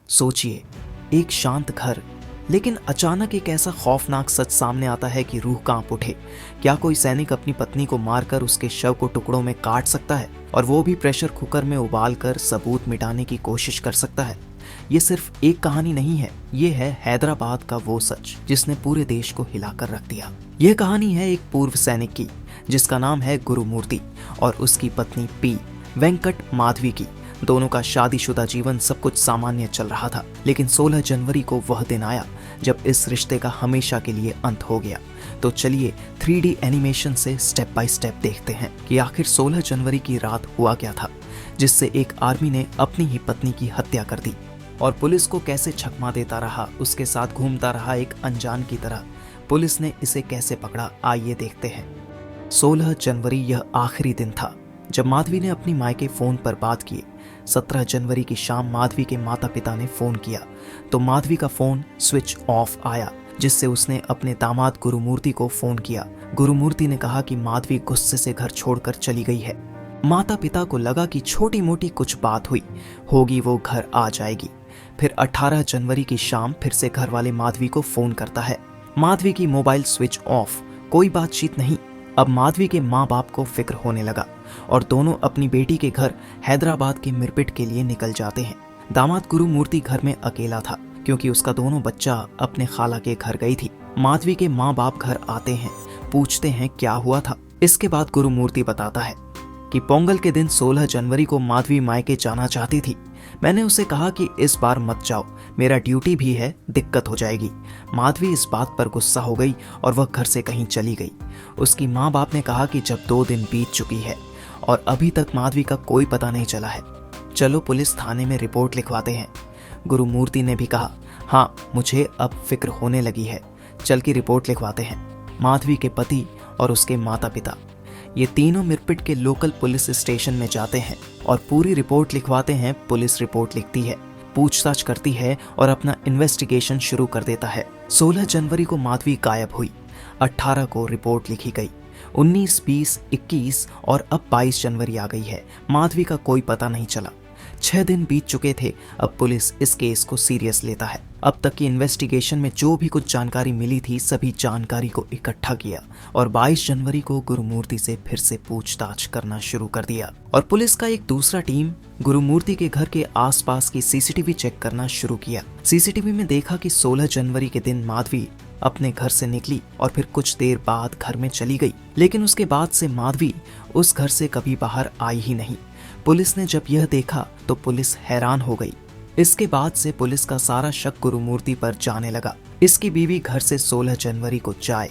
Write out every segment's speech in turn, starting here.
सोचिए, एक शांत घर, लेकिन अचानक एक ऐसा खौफनाक सच सामने आता है कि रूह कांप उठे। क्या कोई सैनिक अपनी पत्नी को मारकर उसके शव को टुकड़ों में काट सकता है, और वो भी प्रेशर कुकर में उबालकर सबूत मिटाने की कोशिश कर सकता है? ये सिर्फ एक कहानी नहीं है, ये है हैदराबाद का वो सच जिसने पूरे देश को हिलाकर रख दिया। यह कहानी है एक पूर्व सैनिक की, जिसका नाम है गुरुमूर्ति, और उसकी पत्नी पी वेंकट माधवी की। दोनों का शादीशुदा जीवन सब कुछ सामान्य चल रहा था, लेकिन 16 जनवरी को वह दिन आया जब इस रिश्ते का हमेशा के लिए अंत हो गया। तो चलिए 3D एनिमेशन से स्टेप बाय स्टेप देखते हैं कि आखिर 16 जनवरी की रात हुआ क्या था, जिससे एक आर्मी ने अपनी ही पत्नी की हत्या कर दी, और पुलिस को कैसे छकमा देता रहा, उसके साथ घूमता रहा एक अनजान की तरह। पुलिस ने इसे कैसे पकड़ा, आइए देखते हैं। 16 जनवरी यह आखिरी दिन था जब माधवी ने अपनी माँ के फोन पर बात की। 17 जनवरी की शाम माधवी के माता पिता ने फोन किया तो माधवी का फोन स्विच ऑफ आया, जिससे उसने अपने दामाद गुरुमूर्ति को फोन किया। गुरुमूर्ति ने कहा कि माधवी गुस्से से घर छोड़कर चली गई है। माता पिता को लगा कि छोटी मोटी कुछ बात हुई होगी, वो घर आ जाएगी। फिर 18 जनवरी की शाम फिर से घर वाले माधवी को फोन करता है। माधवी की मोबाइल स्विच ऑफ, कोई बातचीत नहीं। अब माधवी के माँ बाप को फिक्र होने लगा और दोनों अपनी बेटी के घर हैदराबाद के मिरपिट के लिए निकल जाते हैं। दामाद गुरुमूर्ति घर में अकेला था, क्योंकि उसका दोनों बच्चा अपने खाला के घर गई थी। माधवी के माँ बाप घर आते हैं, पूछते हैं क्या हुआ था। इसके बाद गुरुमूर्ति बताता है कि पोंगल के दिन 16 जनवरी को माधवी मायके जाना चाहती थी। मैंने उसे कहा कि इस बार मत जाओ, मेरा ड्यूटी भी है, दिक्कत हो जाएगी। माधवी इस बात पर गुस्सा हो गई और वह घर से कहीं चली गई। उसकी माँ बाप ने कहा कि जब 2 दिन बीत चुकी है और अभी तक माधवी का कोई पता नहीं चला है, चलो पुलिस थाने में रिपोर्ट लिखवाते हैं। गुरुमूर्ति ने भी कहा, हाँ मुझे अब फिक्र होने लगी है, चल की रिपोर्ट लिखवाते हैं। माधवी के पति और उसके माता पिता ये तीनों मिरपिट के लोकल पुलिस स्टेशन में जाते हैं और पूरी रिपोर्ट लिखवाते हैं। पुलिस रिपोर्ट लिखती है, पूछताछ करती है और अपना इन्वेस्टिगेशन शुरू कर देता है। 16 जनवरी को माधवी गायब हुई, 18 को रिपोर्ट लिखी गई, 19, 20, 21 और अब 22 जनवरी आ गई है। माधवी का कोई पता नहीं चला। 6 दिन बीत चुके थे। अब पुलिस इस केस को सीरियस लेता है। अब तक की इन्वेस्टिगेशन में जो भी कुछ जानकारी मिली थी, सभी जानकारी को इकट्ठा किया और 22 जनवरी को गुरुमूर्ति से फिर से पूछताछ करना शुरू कर दिया। और पुलिस का एक दूसरा टीम गुरुमूर्ति के घर के आसपास की सीसीटीवी चेक करना शुरू किया। सीसीटीवी में देखा कि 16 जनवरी के दिन माधवी अपने घर से निकली और फिर कुछ देर बाद घर में चली गई, लेकिन उसके बाद से माधवी उस घर से कभी बाहर आई ही नहीं। पुलिस ने जब यह देखा तो पुलिस हैरान हो गई। इसके बाद से पुलिस का सारा शक गुरुमूर्ति पर जाने लगा। इसकी बीवी घर से 16 जनवरी को जाए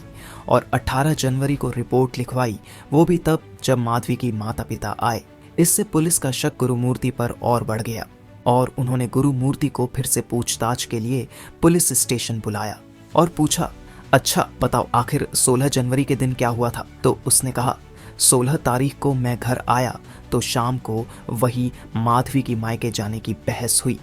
और 18 जनवरी को रिपोर्ट लिखवाई, वो भी तब जब माधवी की माता पिता आए। इससे पुलिस का शक गुरुमूर्ति पर और बढ़ गया और उन्होंने गुरुमूर्ति को फिर से पूछताछ के लिए पुलिस स्टेशन बुलाया और पूछा, अच्छा बताओ आखिर 16 जनवरी के दिन क्या हुआ था? तो उसने कहा, 16 तारीख को मैं घर आया तो शाम को वही माधवी की मायके जाने की बहस हुई।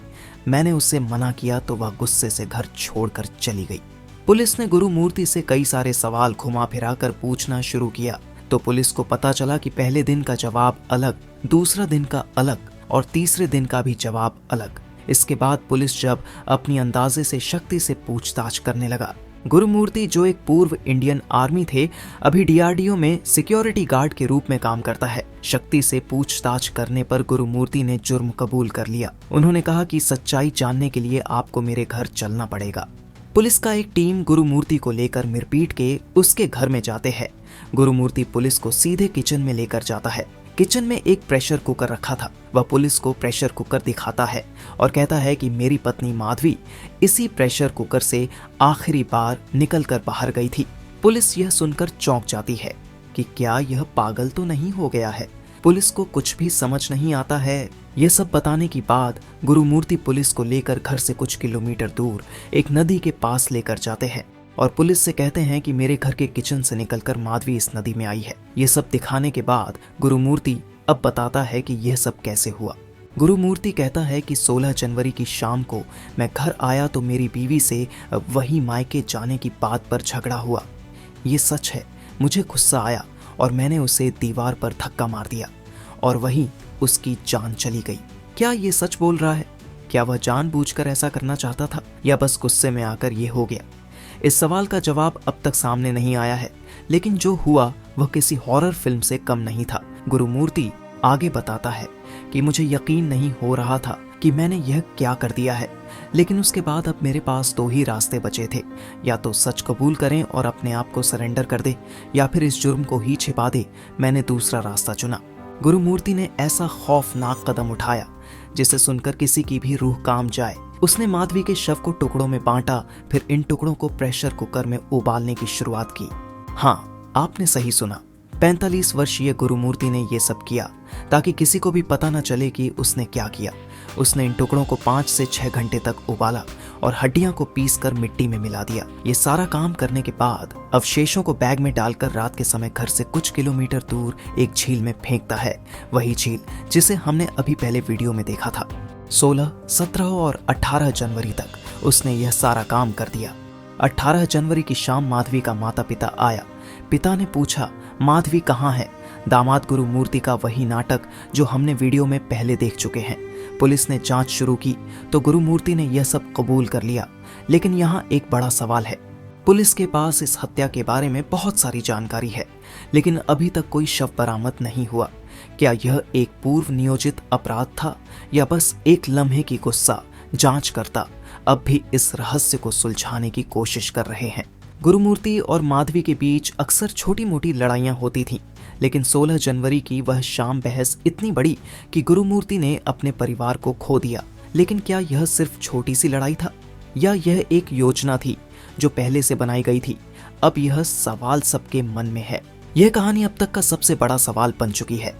मैंने उससे मना किया तो वह गुस्से से घर छोड़कर चली गई। पुलिस ने गुरुमूर्ति से कई सारे सवाल घुमा फिरा कर पूछना शुरू किया तो पुलिस को पता चला कि पहले दिन का जवाब अलग, दूसरा दिन का अलग और तीसरे दिन का भी जवाब अलग। इसके बाद पुलिस जब अपनी अंदाजे से शक्ति से पूछताछ करने लगा। गुरुमूर्ति जो एक पूर्व इंडियन आर्मी थे, अभी DRDO में सिक्योरिटी गार्ड के रूप में काम करता है। शक्ति से पूछताछ करने पर गुरुमूर्ति ने जुर्म कबूल कर लिया। उन्होंने कहा कि सच्चाई जानने के लिए आपको मेरे घर चलना पड़ेगा। पुलिस का एक टीम गुरुमूर्ति को लेकर मिरपीट के उसके घर में जाते हैं। गुरुमूर्ति पुलिस को सीधे किचन में लेकर जाता है। किचन में एक प्रेशर कुकर रखा था। वह पुलिस को प्रेशर कुकर दिखाता है और कहता है कि मेरी पत्नी माधवी इसी प्रेशर कुकर से आखिरी बार निकलकर बाहर गई थी। पुलिस यह सुनकर चौंक जाती है कि क्या यह पागल तो नहीं हो गया है। पुलिस को कुछ भी समझ नहीं आता है। यह सब बताने के बाद गुरुमूर्ति पुलिस को लेकर घर से कुछ किलोमीटर दूर एक नदी के पास लेकर जाते हैं और पुलिस से कहते हैं कि मेरे घर के किचन से निकलकर माधवी इस नदी में आई है। ये सब दिखाने के बाद गुरुमूर्ति अब बताता है कि यह सब कैसे हुआ। गुरुमूर्ति कहता है कि 16 जनवरी की शाम को मैं घर आया तो मेरी बीवी से वही मायके जाने की बात पर झगड़ा हुआ। ये सच है, मुझे गुस्सा आया और मैंने उसे दीवार पर धक्का मार दिया और वहीं उसकी जान चली गई। क्या ये सच बोल रहा है? क्या वह जानबूझकर ऐसा करना चाहता था या बस गुस्से में आकर ये हो गया? इस सवाल का जवाब अब तक सामने नहीं आया है, लेकिन जो हुआ वह किसी हॉरर फिल्म से कम नहीं था। गुरुमूर्ति आगे बताता है कि मुझे यकीन नहीं हो रहा था कि मैंने यह क्या कर दिया है, लेकिन उसके बाद अब मेरे पास दो ही रास्ते बचे थे, या तो सच कबूल करें और अपने आप को सरेंडर कर दे, या फिर इस जुर्म को ही छिपा दे। मैंने दूसरा रास्ता चुना। गुरुमूर्ति ने ऐसा खौफनाक कदम उठाया जिसे सुनकर किसी की भी रूह कांप जाए। उसने माधवी के शव को टुकड़ों में बांटा, फिर इन टुकड़ों को प्रेशर कुकर में उबालने की शुरुआत की। हाँ, आपने सही सुना, 45 वर्षीय गुरुमूर्ति ने यह सब किया ताकि किसी को भी पता न चले कि उसने क्या किया। उसने इन टुकड़ों को 5 से 6 घंटे तक उबाला और हड्डियां को पीसकर मिट्टी में मिला दिया। ये सारा काम करने के बाद अवशेषों को बैग में डालकर रात के समय घर से कुछ किलोमीटर दूर एक झील में फेंकता है, वही झील जिसे हमने अभी पहले वीडियो में देखा था। 16, 17 और 18 जनवरी तक उसने यह सारा काम कर दिया। 18 जनवरी की शाम माधवी का माता पिता आया। पिता ने पूछा, माधवी कहाँ है? दामाद गुरुमूर्ति का वही नाटक जो हमने वीडियो में पहले देख चुके हैं। पुलिस ने जांच शुरू की तो गुरुमूर्ति ने यह सब कबूल कर लिया, लेकिन यहाँ एक बड़ा सवाल है। पुलिस के पास इस हत्या के बारे में बहुत सारी जानकारी है, लेकिन अभी तक कोई शव बरामद नहीं हुआ। क्या यह एक पूर्व नियोजित अपराध था या बस एक लम्हे की गुस्सा? जांचकर्ता अब भी इस रहस्य को सुलझाने की कोशिश कर रहे हैं। गुरुमूर्ति और माधवी के बीच अक्सर छोटी मोटी लड़ाइयां होती थीं, लेकिन 16 जनवरी की वह शाम बहस इतनी बड़ी कि गुरुमूर्ति ने अपने परिवार को खो दिया। लेकिन क्या यह सिर्फ छोटी सी लड़ाई था या यह एक योजना थी जो पहले से बनाई गई थी? अब यह सवाल सबके मन में है। यह कहानी अब तक का सबसे बड़ा सवाल बन चुकी है।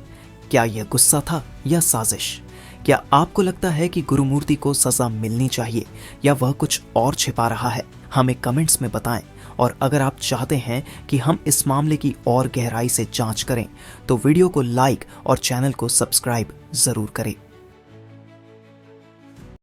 क्या यह गुस्सा था या साजिश? क्या आपको लगता है कि गुरुमूर्ति को सजा मिलनी चाहिए या वह कुछ और छिपा रहा है? हमें कमेंट्स में बताएं। और अगर आप चाहते हैं कि हम इस मामले की और गहराई से जांच करें तो वीडियो को लाइक और चैनल को सब्सक्राइब जरूर करें।